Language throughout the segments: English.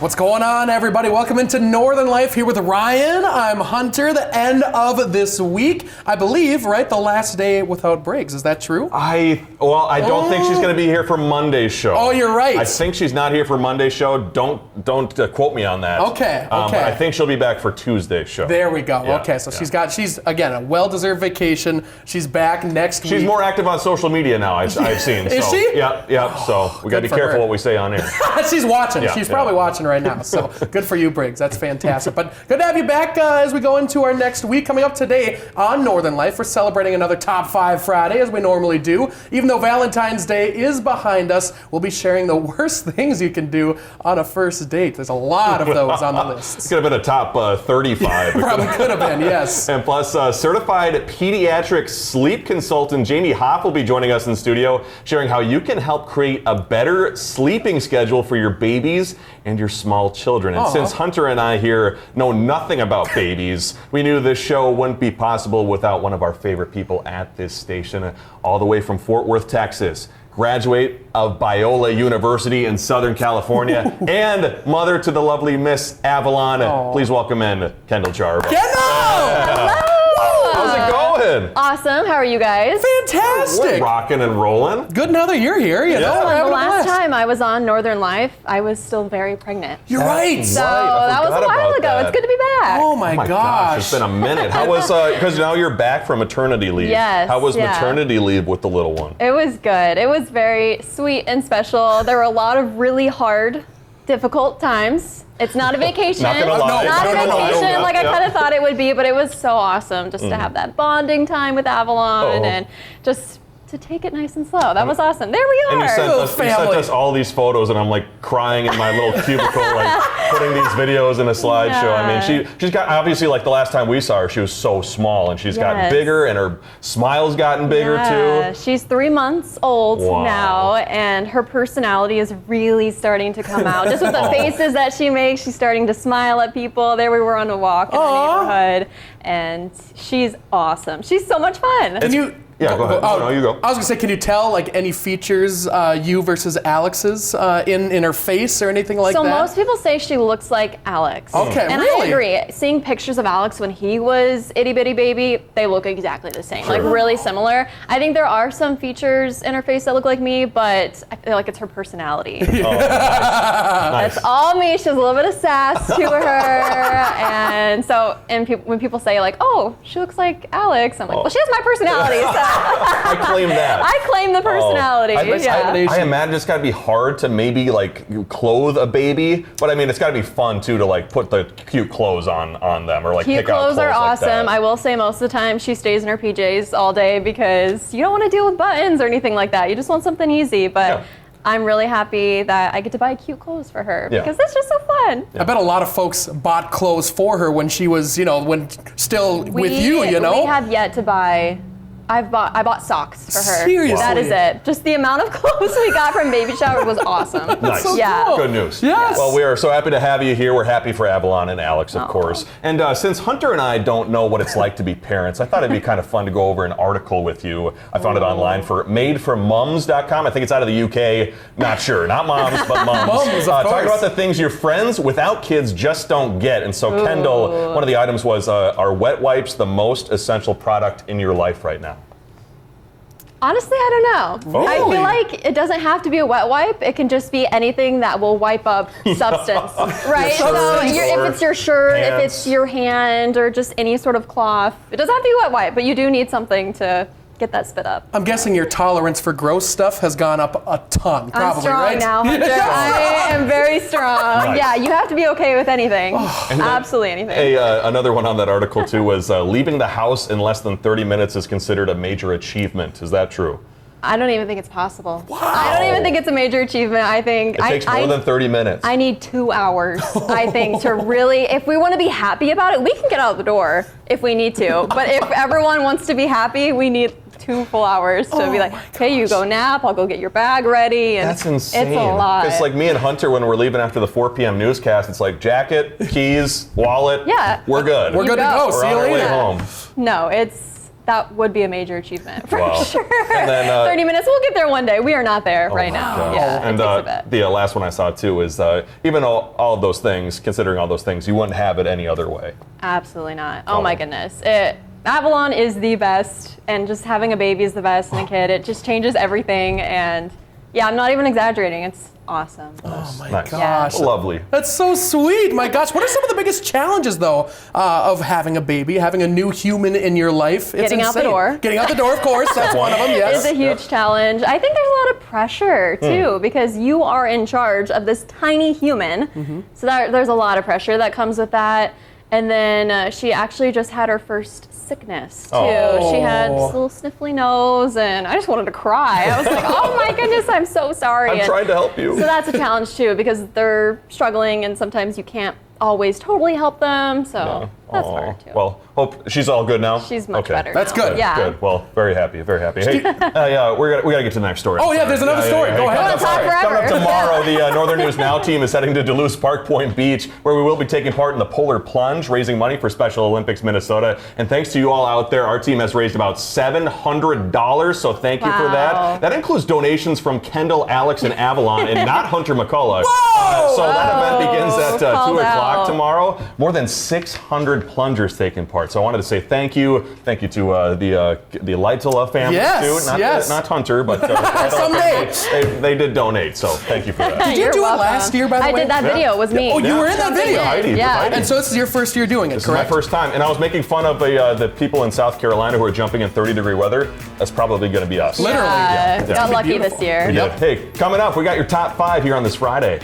What's going on, everybody? Welcome into Northern Life here with Ryan. I'm Hunter. The end of this week, I believe, right? The last day without breaks. Is that true? I don't think she's going to be here for Monday's show. Oh, you're right. I think she's not here for Monday's show. Don't quote me on that. Okay. But I think she'll be back for Tuesday's show. There we go. Yeah, okay, so she's again a well-deserved vacation. She's back next week. She's more active on social media now. I've seen. Is she? Yeah. So we got to be careful what we say on air. She's watching. She's probably watching right now. So good for you, Briggs. That's fantastic. But good to have you back as we go into our next week. Coming up today on Northern Life, we're celebrating another Top 5 Friday as we normally do. Even though Valentine's Day is behind us, we'll be sharing the worst things you can do on a first date. There's a lot of those on the list. It could have been a top 35. Probably could have been, yes. And plus, certified pediatric sleep consultant Jamie Hoff will be joining us in studio, sharing how you can help create a better sleeping schedule for your babies and your small children. And since Hunter and I here know nothing about babies, we knew this show wouldn't be possible without one of our favorite people at this station, all the way from Fort Worth, Texas. Graduate of Biola University in Southern California, and mother to the lovely Miss Avalon. Please welcome in Kendall Charb. Kendall! Hello! How's it going? Awesome. How are you guys? Fantastic. We're rocking and rolling. Good now that you're here. You know, The last time I was on Northern Life, I was still very pregnant. You're right. So that was a while ago. It's good to be back. Oh my gosh. It's been a minute. How was, because now you're back from maternity leave. Yes. How was maternity leave with the little one? It was good. It was very sweet and special. There were a lot of really hard, difficult times. It's not a vacation. Not gonna lie. Not a vacation like I Yeah. kind of thought it would be, but it was so awesome just to have that bonding time with Avalon and just to take it nice and slow. That was awesome. There we are. And you sent us all these photos, and I'm like crying in my little cubicle, like putting these videos in a slideshow. I mean, she's got, obviously, like the last time we saw her, she was so small, and she's gotten bigger, and her smile's gotten bigger too. She's 3 months old now, and her personality is really starting to come out. Just with the faces that she makes, she's starting to smile at people. There we were on a walk in the neighborhood, and she's awesome. She's so much fun. Yeah, go ahead. No, you go. I was gonna say, can you tell like any features you versus Alex's in her face or anything like that? So most people say she looks like Alex. Okay, and really? I agree. Seeing pictures of Alex when he was itty bitty baby, they look exactly the same, like really similar. I think there are some features in her face that look like me, but I feel like it's her personality. Nice. That's all me. She has a little bit of sass to her, and so when people say like, "Oh, she looks like Alex," I'm like, "Well, she has my personality." So. I claim that. I claim the personality. I imagine it's got to be hard to maybe like clothe a baby, but I mean it's got to be fun too to like put the cute clothes on them or like cute pick out clothes clothes are like awesome. that. I will say most of the time she stays in her PJs all day because you don't want to deal with buttons or anything like that. You just want something easy, but. I'm really happy that I get to buy cute clothes for her because it's just so fun. I bet a lot of folks bought clothes for her when she was, when still with you, We have yet to buy. I bought socks for her. Seriously? That is it. Just the amount of clothes we got from baby shower was awesome. Nice. So cool. Good news. Yes. Well, we are so happy to have you here. We're happy for Avalon and Alex, of course. And since Hunter and I don't know what it's like to be parents, I thought it'd be kind of fun to go over an article with you. I found it online for madeformums.com. I think it's out of the UK. Not sure. Not moms, but mums. Mums, of Talking course. about the things your friends without kids just don't get. And so, Kendall, one of the items was, are wet wipes the most essential product in your life right now? Honestly, I don't know. Really? I feel like it doesn't have to be a wet wipe. It can just be anything that will wipe up substance, right? So if it's your shirt, if it's your hand, or just any sort of cloth, it doesn't have to be a wet wipe, but you do need something to get that spit up. I'm guessing your tolerance for gross stuff has gone up a ton, probably, I'm strong right? now, Hunter. I am very strong. Nice. Yeah, you have to be okay with anything. Absolutely anything. Another one on that article too was leaving the house in less than 30 minutes is considered a major achievement. Is that true? I don't even think it's possible. Wow. I don't even think it's a major achievement. I think it takes more than 30 minutes. I need 2 hours, I think, to really, if we want to be happy about it, we can get out the door if we need to. But if everyone wants to be happy, we need 2 full hours to be like, okay, you go nap, I'll go get your bag ready. And that's insane. It's a lot. It's like me and Hunter when we're leaving after the 4 p.m. newscast, it's like jacket, keys, wallet. Yeah. We're good. We're good to go. We're See on you our way later. home. No, it's that would be a major achievement for Wow. sure. And then, 30 minutes, we'll get there one day. We are not there right now. gosh. Yeah, And it takes a bit. the last one I saw too is even all of those things, considering all those things, you wouldn't have it any other way. Absolutely not. Oh my goodness. Avalon is the best, and just having a baby is the best, and a kid, it just changes everything. And yeah, I'm not even exaggerating. It's awesome. Oh my Nice. gosh. Lovely. That's so sweet. My gosh. What are some of the biggest challenges, though, of having a baby, having a new human in your life? It's Getting out the insane. door. Getting out the door, of course. That's one of them, yes. It's a huge challenge. I think there's a lot of pressure too, because you are in charge of this tiny human. So there's a lot of pressure that comes with that. And then she actually just had her first sickness too. Oh. She had this little sniffly nose, and I just wanted to cry. I was like, oh my goodness, I'm so sorry. I'm trying to help you. So that's a challenge too, because they're struggling, and sometimes you can't always totally help them. So that's hard too. Well, hope she's all good now. She's much okay. better. That's now. good. Yeah. Good. Well, very happy. Very happy. Hey, yeah, we got to get to the next story. Oh, yeah, there's another story. Go ahead. Go on, talk Coming up forever. tomorrow, the Northern News Now team is heading to Duluth's Park Point Beach, where we will be taking part in the Polar Plunge, raising money for Special Olympics Minnesota. And thanks to you all out there, our team has raised about $700. So thank you for that. That includes donations from Kendall, Alex, and Avalon, and not Hunter McCullough. So that event begins at 2 Called o'clock out. tomorrow. More than 600 plungers taking part. So I wanted to say thank you. Thank you to the Leitela family Yes, too. yes. Not Hunter, but Someday. they did donate. So thank you for that. Did you You're do welcome. it last year, by the way? I did that video. It was me. Oh, you were in that Jumping video? in. Heidi, Yeah. Heidi. And so this is your first year doing it, This correct? is my first time, and I was making fun of the people in South Carolina who are jumping in 30-degree weather. That's probably going to be us. Literally. Yeah. Yeah. Got lucky Beautiful. this year. We did. Hey, coming up, we got your top 5 here on this Friday.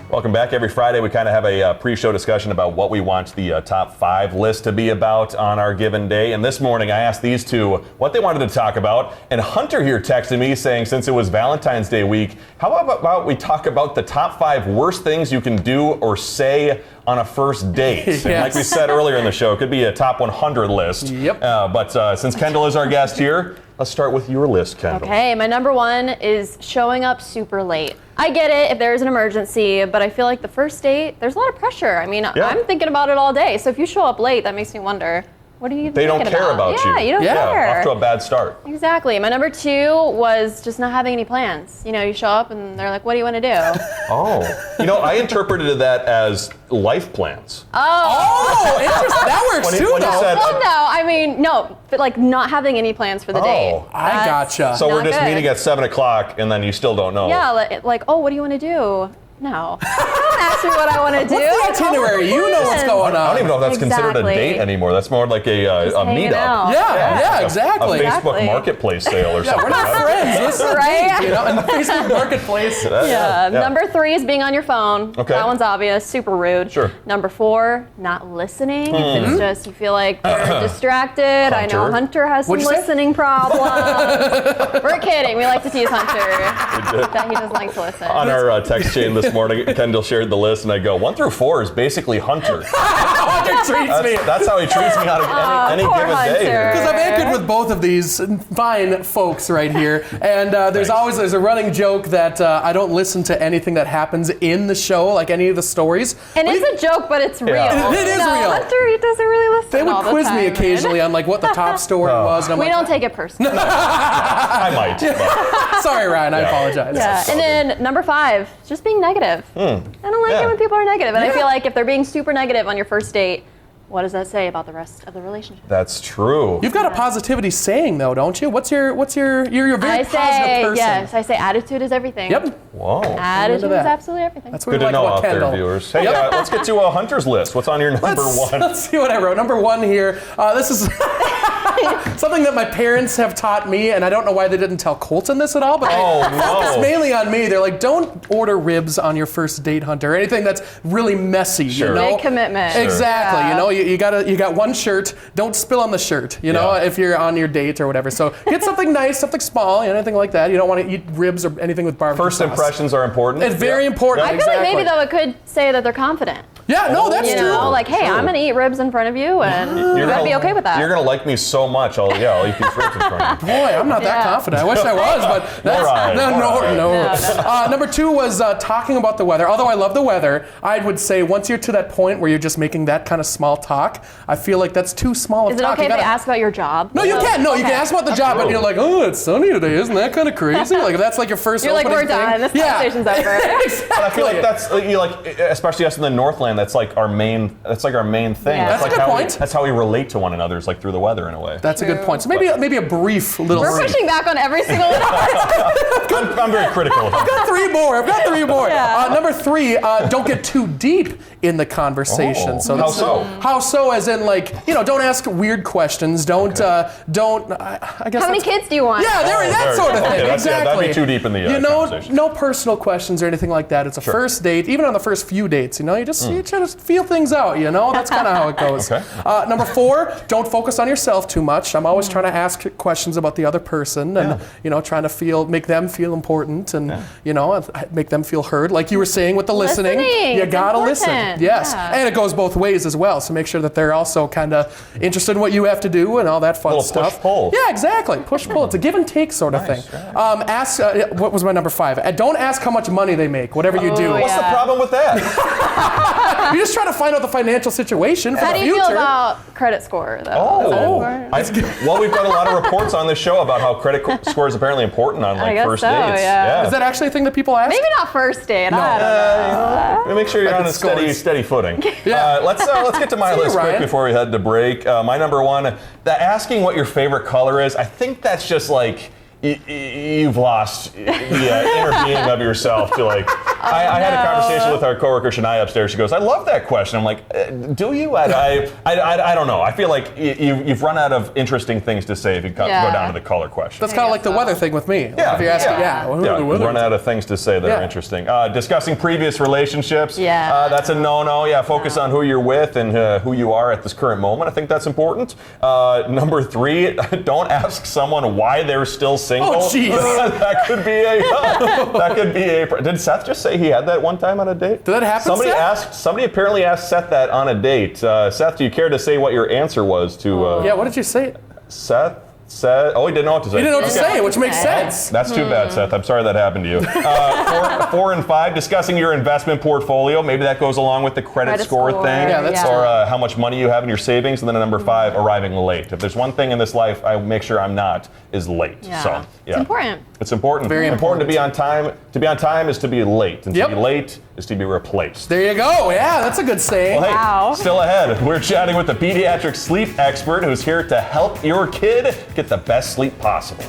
Welcome back. Every Friday, we kind of have a pre-show discussion about what we want the top 5 list to be about on our given day. And this morning, I asked these two what they wanted to talk about. And Hunter here texted me saying, since it was Valentine's Day week, how about we talk about the top 5 worst things you can do or say on a first date? Yes. And like we said earlier in the show, it could be a top 100 list. Yep. But since Kendall is our guest here, let's start with your list, Kendall. Okay, my number 1 is showing up super late. I get it if there's an emergency, but I feel like the first date, there's a lot of pressure. I mean, Yeah. I'm thinking about it all day. So if you show up late, that makes me wonder, what are you They thinking don't care about you. Yeah, you don't care. Off to a bad start. Exactly. My number 2 was just not having any plans. You know, you show up and they're like, what do you want to do? Oh. I interpreted that as life plans. Oh, interesting. That works When you- too, when you though. said- Well, no, I mean, no, but like not having any plans for the date. Oh. I That's gotcha. So we're not just good. meeting at 7 o'clock and then you still don't know. Yeah, like, oh, what do you want to do? No. Don't ask me what I want to do. What's the itinerary? You know what's going I on. don't even know if that's considered a Exactly. date anymore. That's more like a hanging meetup. out. Yeah, Like exactly. A Facebook Exactly. marketplace sale or Yeah, something. we're not friends. This is a Right? date, in the Facebook marketplace. Yeah. Number 3 is being on your phone. Okay. That one's obvious, super rude. Sure. Number 4, not listening. If it's just you feel like you're distracted. I know Hunter. Hunter has some What'd you say? listening problems. We're kidding. We like to tease Hunter that he doesn't like to listen. On our text chain this morning, Kendall shared the list and I go, 1 through 4 is basically Hunter. Hunter treats me. That's how he treats me on any poor given day here. Because I've anchored with both of these fine folks right here, and there's a running joke that I don't listen to anything that happens in the show, like any of the stories. And it's a joke, but it's real. It is No, real. Hunter, he doesn't really listen They would all the quiz me time, occasionally man. on like what the top story was, and I'm We like, don't take it personally. I might. But sorry, Ryan, I Yeah. apologize. Yeah, and then number 5, just being negative. I don't like Yeah. it when people are negative, and I feel like if they're being super negative on your first date, what does that say about the rest of the relationship? that's true. You've got a positivity saying though, don't you? You're a very I positive say person. yes. I say attitude is everything. Yep. Whoa. Attitude is that. absolutely everything. That's what Good we to like know about out there, Kendall. viewers. Hey, Yep. let's get to Hunter's list. What's on your number 1? Let's see what I wrote. Number 1 here. This is something that my parents have taught me, and I don't know why they didn't tell Colton this at all, but Oh, they focus no. mainly on me. They're like, don't order ribs on your first date, Hunter, or anything that's really messy. Sure. You know? Big commitment. Exactly. Yeah. You know, you got one shirt. Don't spill on the shirt. You know, Yeah. if you're on your date or whatever. So get something nice, something small, anything like that. You don't want to eat ribs or anything with barbecue First sauce. impressions are important. It's very important. I feel like maybe though it could say that they're confident. Yeah, no, that's You true. know, like, hey, I'm going to eat ribs in front of you, and you're going to be okay with that. You're going to like me so much, I'll eat these ribs in front of you. Boy, I'm not that confident. I wish I was, but that's no. Number 2 was talking about the weather. Although I love the weather, I would say once you're to that point where you're just making that kind of small talk, I feel like that's too small of Is it talk. okay if they ask about your job? No, you can. No, you can ask about the job, but you're like, oh, it's sunny today. Isn't that kind of crazy? Like that's like your first. You're like, opening we're done. thing. This conversation's over. Exactly. But I feel like that's especially us in the Northland. That's like our main. That's like our main thing. Yeah. That's like a good point. That's how we relate to one another. Is like through the weather in a way. That's a good point. So maybe a brief little. We're pushing back on every single one of ours. I'm very critical of it. I've got three more. Yeah. Number 3, don't get too deep in the conversation. Oh. How so? How so? As in, like, don't ask weird questions. Don't. I guess. How many kids do you want? Yeah, that sort of thing. Okay, Exactly. that'd be too deep in the conversation. No personal questions or anything like that. It's a first date. Even on the first few dates, you try to feel things out. That's kind of how it goes. Okay. Number 4, don't focus on yourself too much. I'm always trying to ask questions about the other person, and trying to make them feel important, and make them feel heard. Like you were saying with the listening, you gotta listen. Yes, and it goes both ways as well. So make sure that they're also kind of interested in what you have to do and all that fun stuff. Push-pull. Yeah, exactly. Push-pull. It's a give and take sort of thing. Right. Ask. What was my number 5? Don't ask how much money they make. Whatever you do. What's the problem with that? You just try to find out the financial situation for How the do you future. feel about credit score, though? Well, we've got a lot of reports on this show about how credit score is apparently important on first dates. Yeah. Is that actually a thing that people ask? Maybe not first date. No. I don't know. Make sure you're on a steady footing. Let's get to my list quick before we head to break. My number 1, asking what your favorite color is. I think that's just like you've lost the inner being of yourself to like. I had a conversation with our coworker Shania upstairs. She goes, "I love that question." I'm like, "Do you?" I don't know. I feel like you've run out of interesting things to say if you go down to the color question. That's kind of like the weather thing with me. Yeah, if you're asking, you run out of things to say that are interesting. Discussing previous relationships. Yeah. That's a no-no. Yeah, focus on who you're with and who you are at this current moment. I think that's important. Number 3, don't ask someone why they're still single. Oh, jeez. That could be a. Did Seth just say he had that one time on a date? Did that happen, Seth? Somebody apparently asked Seth that on a date. Seth, do you care to say what your answer was to? What did you say? Seth said, he didn't know what to say. He didn't know what to say, which makes sense. That's too bad, Seth. I'm sorry that happened to you. 4 and 5, discussing your investment portfolio. Maybe that goes along with the credit score thing. Yeah, that's or how much money you have in your savings. And then number 5, arriving late. If there's one thing in this life I make sure I'm not, is late. Yeah. So, It's important. It's important. Very important. To be on time. To be on time is to be late. And Yep. to be late is to be replaced. There you go. Yeah, that's a good saying. Well, hey, Wow. still ahead. We're chatting with the pediatric sleep expert who's here to help your kid get the best sleep possible.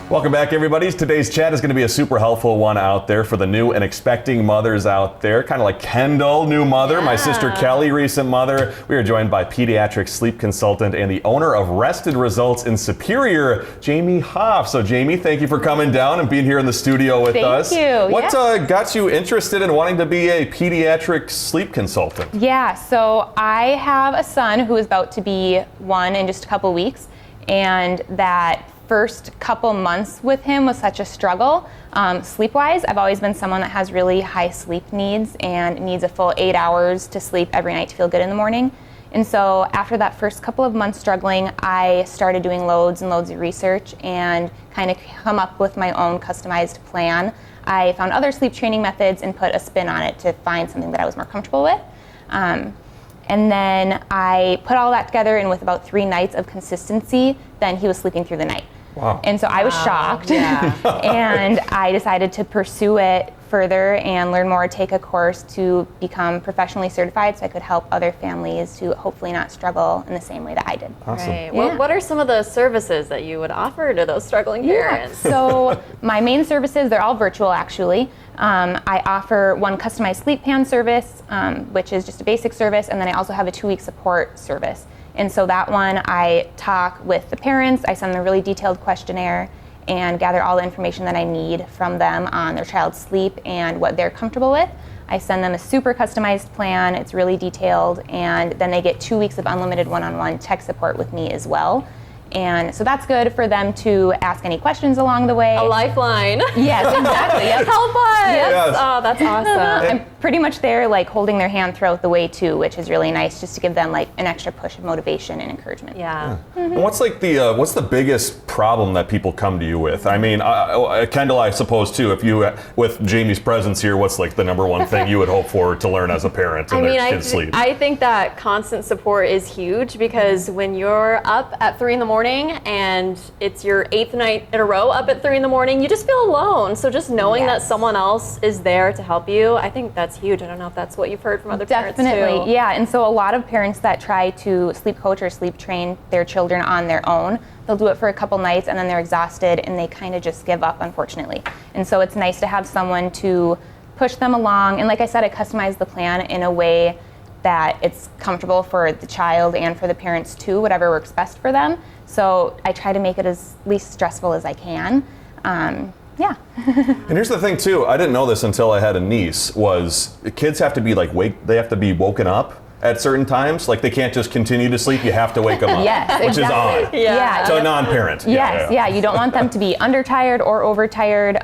Welcome back, everybody. Today's chat is going to be a super helpful one out there for the new and expecting mothers out there, kind of like Kendall, new mother, my sister Kelly, recent mother. We are joined by pediatric sleep consultant and the owner of Rested Results in Superior, Jamie Hoff. So, Jamie, thank you for coming down and being here in the studio with us. Thank you. What got you interested in wanting to be a pediatric sleep consultant? Yeah, so I have a son who is about to be 1 in just a couple weeks, and that first couple months with him was such a struggle. Sleep-wise, I've always been someone that has really high sleep needs and needs a full 8 hours to sleep every night to feel good in the morning. And so after that first couple of months struggling, I started doing loads and loads of research and kind of come up with my own customized plan. I found other sleep training methods and put a spin on it to find something that I was more comfortable with. And then I put all that together, and with about 3 nights of consistency, then he was sleeping through the night. Wow. And so I was shocked, and I decided to pursue it further and learn more, take a course to become professionally certified so I could help other families to hopefully not struggle in the same way that I did. Awesome. Right. Yeah. What are some of the services that you would offer to those struggling parents? So my main services, they're all virtual actually. I offer one customized sleep plan service, which is just a basic service, and then I also have a 2-week support service. And so that one, I talk with the parents, I send them a really detailed questionnaire, and gather all the information that I need from them on their child's sleep and what they're comfortable with. I send them a super customized plan. It's really detailed, and then they get 2 weeks of unlimited one-on-one tech support with me as well. And so that's good for them to ask any questions along the way. A lifeline. Yes, exactly. Yep. Help us. Yes. Oh, that's awesome. I'm pretty much there, like holding their hand throughout the way too, which is really nice, just to give them like an extra push of motivation and encouragement. Yeah. And what's like what's the biggest problem that people come to you with? I mean, Kendall, I suppose too. If you, with Jamie's presence here, what's like the number one thing you would hope for to learn as a parent in their kids' sleep? I think that constant support is huge, because when you're up at 3 a.m. and it's your 8th night in a row up at 3 a.m, you just feel alone. So just knowing that someone else is there to help you, I think that's huge. I don't know if that's what you've heard from other parents too. Definitely, yeah. And so a lot of parents that try to sleep coach or sleep train their children on their own, they'll do it for a couple nights and then they're exhausted and they kind of just give up, unfortunately. And so it's nice to have someone to push them along. And like I said, I customize the plan in a way that it's comfortable for the child and for the parents too, whatever works best for them. So I try to make it as least stressful as I can. Yeah. And here's the thing too, I didn't know this until I had a niece, was kids have to be like they have to be woken up at certain times. Like they can't just continue to sleep, you have to wake them up. Yes, which exactly. is odd. Yeah. To a non-parent. Yes, you don't want them to be undertired or overtired.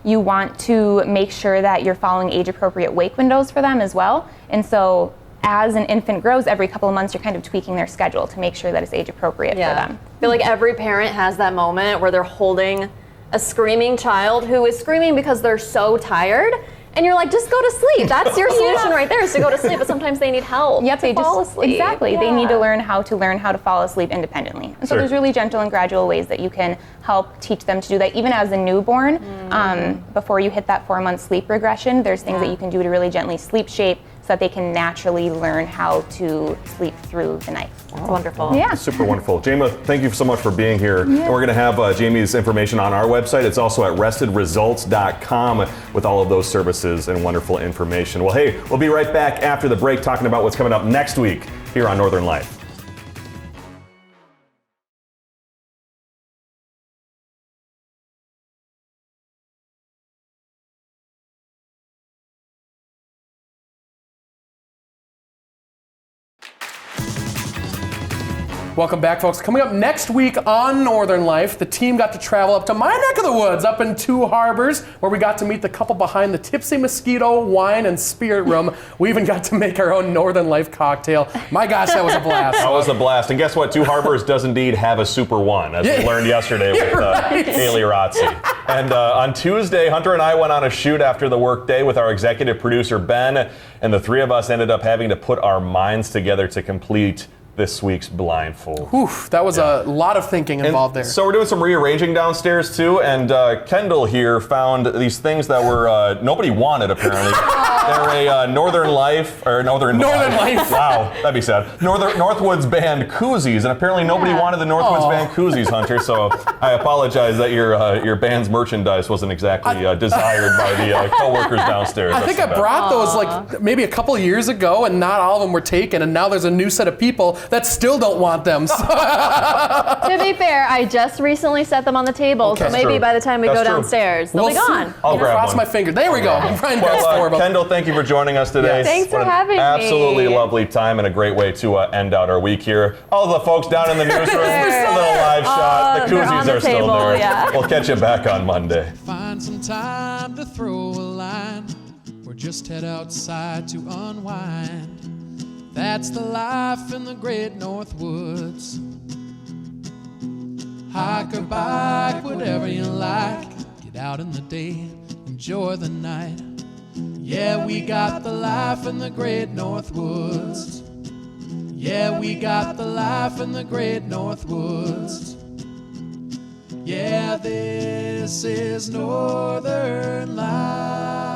You want to make sure that you're following age-appropriate wake windows for them as well. And so as an infant grows, every couple of months you're kind of tweaking their schedule to make sure that it's age-appropriate for them. I feel like every parent has that moment where they're holding a screaming child who is screaming because they're so tired, and you're like, just go to sleep. That's your solution right there, is to go to sleep. But sometimes they need help to fall asleep. Exactly. They need to learn how to fall asleep independently. And so there's really gentle and gradual ways that you can help teach them to do that. Even as a newborn, before you hit that 4-month sleep regression, there's things that you can do to really gently sleep shape so that they can naturally learn how to sleep through the night. That's wonderful. Yeah. Super wonderful. Jamie, thank you so much for being here. And we're going to have Jamie's information on our website. It's also at restedresults.com with all of those services and wonderful information. Well, hey, we'll be right back after the break talking about what's coming up next week here on Northern Life. Welcome back, folks. Coming up next week on Northern Life, the team got to travel up to my neck of the woods, up in Two Harbors, where we got to meet the couple behind the Tipsy Mosquito Wine and Spirit Room. We even got to make our own Northern Life cocktail. My gosh, that was a blast. That was a blast. And guess what? Two Harbors does indeed have a Super One, as we learned yesterday with Haley Rotzi. And on Tuesday, Hunter and I went on a shoot after the work day with our executive producer, Ben, and the three of us ended up having to put our minds together to complete this week's blindfold. Oof, that was a lot of thinking involved there. So we're doing some rearranging downstairs too, and Kendall here found these things that were nobody wanted apparently. They're a Northern Life. Life. Wow, that'd be sad. Northwoods Band koozies, and apparently nobody wanted the Northwoods Band koozies, Hunter. So I apologize that your band's merchandise wasn't exactly desired by the coworkers downstairs. I think I brought those like maybe a couple years ago, and not all of them were taken, and now there's a new set of people that still don't want them. So. To be fair, I just recently set them on the table, so maybe by the time we go downstairs, they'll be gone. I'll cross my fingers. There we go. Kendall, thank you for joining us today. Yes. Thanks for having me. Absolutely lovely time and a great way to end out our week here. All the folks down in the newsroom, a little live shot. The koozies are still there. Yeah. We'll catch you back on Monday. Find some time to throw a line, or just head outside to unwind. That's the life in the great Northwoods. Hike or bike, whatever you like. Get out in the day, enjoy the night. Yeah, we got the life in the great Northwoods. Yeah, we got the life in the great Northwoods. Yeah, this is Northern Life.